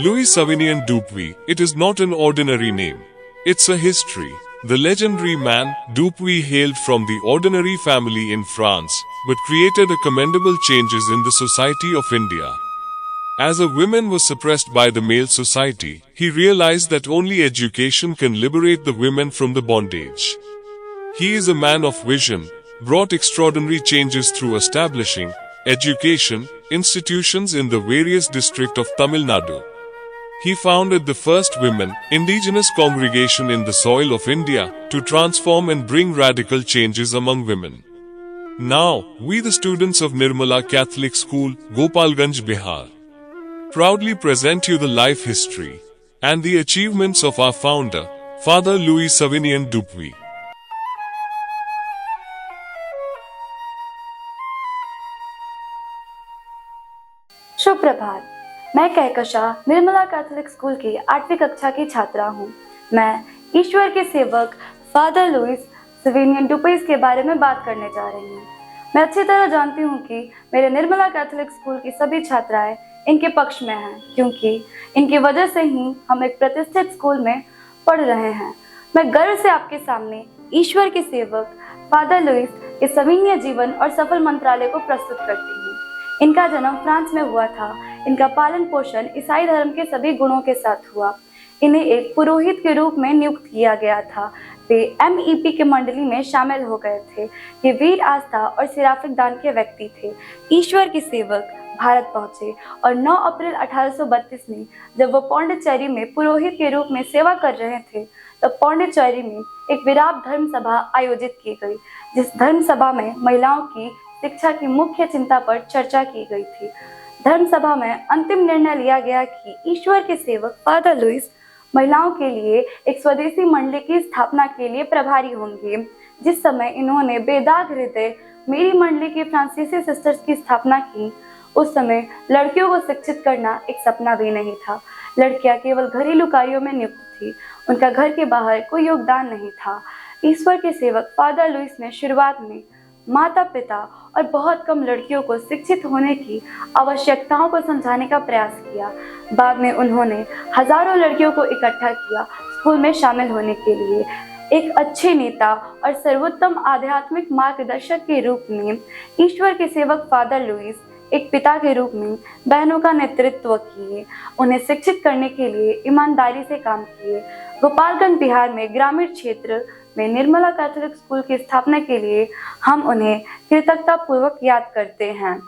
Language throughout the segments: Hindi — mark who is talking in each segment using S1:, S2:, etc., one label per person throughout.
S1: Louis Savinien Dupuy, it is not an ordinary name. It's a history. The legendary man, Dupuy hailed from the ordinary family in France, but created a commendable changes in the society of India. As a woman was suppressed by the male society, he realized that only education can liberate the women from the bondage. He is a man of vision, brought extraordinary changes through establishing education institutions in the various districts of Tamil Nadu. He founded the first women indigenous congregation in the soil of India to transform and bring radical changes among women. Now, we the students of Nirmala Catholic School, Gopalganj, Bihar, proudly present you the life history and the achievements of our founder, Father Louis Savinien Dupuy.
S2: शुभ प्रभात। मैं कहकशा निर्मला कैथोलिक स्कूल की 8वीं कक्षा की छात्रा हूँ। मैं ईश्वर के सेवक फादर लुइस सविनियन डुपुई के बारे में बात करने जा रही हूँ। मैं अच्छी तरह जानती हूँ कि मेरे निर्मला कैथोलिक स्कूल की सभी छात्राएं इनके पक्ष में हैं, क्योंकि इनकी वजह से ही हम एक प्रतिष्ठित स्कूल में पढ़ रहे हैं। मैं गर्व से आपके सामने ईश्वर के सेवक फादर लुइस के सविनीय जीवन और सफल मंत्रालय को प्रस्तुत करती हूँ। इनका जन्म फ्रांस में हुआ था। इनका पालन पोषण ईसाई धर्म के सभी गुणों के साथ हुआ। इन्हें एक पुरोहित के रूप में नियुक्त किया गया था। वे MEP के मंडली में शामिल हो गए थे। ये वीर आस्था और सिराफिक दान के व्यक्ति थे। ईश्वर के सेवक भारत पहुंचे और 9 अप्रैल 1832 में जब वो पौंडीचेरी में पुरोहित के रूप में सेवा कर रहे थे, तब पौंडीचेरी में एक विराट धर्म सभा आयोजित की गई, जिस धर्म सभा में महिलाओं की शिक्षा की मुख्य चिंता पर चर्चा की गई थी। धर्म सभा में अंतिम निर्णय लिया गया कि ईश्वर के सेवक फादर लुइस महिलाओं के लिए एक स्वदेशी मंडली की स्थापना के लिए प्रभारी होंगे। जिस समय इन्होंने बेदाग हृदय मेरी मंडली की फ्रांसीसी सिस्टर्स की स्थापना की, उस समय लड़कियों को शिक्षित करना एक सपना भी नहीं था। लड़कियां केवल घरेलू कार्यों में नियुक्त थी, उनका घर के बाहर कोई योगदान नहीं था। ईश्वर के सेवक फादर लुइस ने शुरुआत में माता पिता और बहुत कम लड़कियों को शिक्षित होने की आवश्यकताओं को समझाने का प्रयास किया। बाद में उन्होंने हजारों लड़कियों को इकट्ठा किया स्कूल में शामिल होने के लिए। एक अच्छे नेता और सर्वोत्तम आध्यात्मिक मार्गदर्शक के रूप में ईश्वर के सेवक फादर लुइस एक पिता के रूप में बहनों का नेतृत्व किए, उन्हें शिक्षित करने के लिए ईमानदारी से काम किए। गोपालगंज बिहार में ग्रामीण क्षेत्र में निर्मला कैथोलिक स्कूल की स्थापना के लिए हम उन्हें कृतज्ञता पूर्वक याद करते हैं।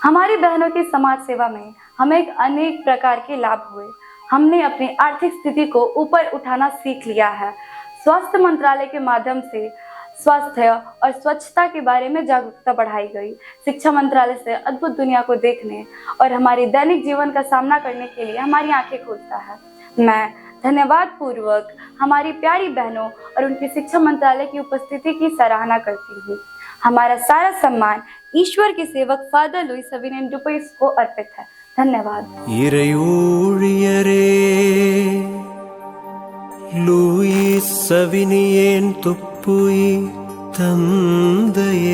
S2: हमारी बहनों की समाज सेवा में हमें अनेक प्रकार के लाभ हुए। हमने अपनी आर्थिक स्थिति को ऊपर उठाना सीख लिया है। स्वास्थ्य मंत्रालय के माध्यम से स्वास्थ्य और स्वच्छता के बारे में जागरूकता बढ़ाई गई। शिक्षा मंत्रालय से अद्भुत दुनिया को देखने और हमारी दैनिक जीवन का सामना करने के लिए हमारी आंखें खोलता है। मैं धन्यवाद पूर्वक हमारी प्यारी बहनों और उनकी शिक्षा मंत्रालय की उपस्थिति की सराहना करती हूँ। हमारा सारा सम्मान ईश्वर के सेवक फादर लुइस सविनियन डुपुई को अर्पित है। धन्यवाद।
S3: लुइस सविनियन दुपुई तंदये।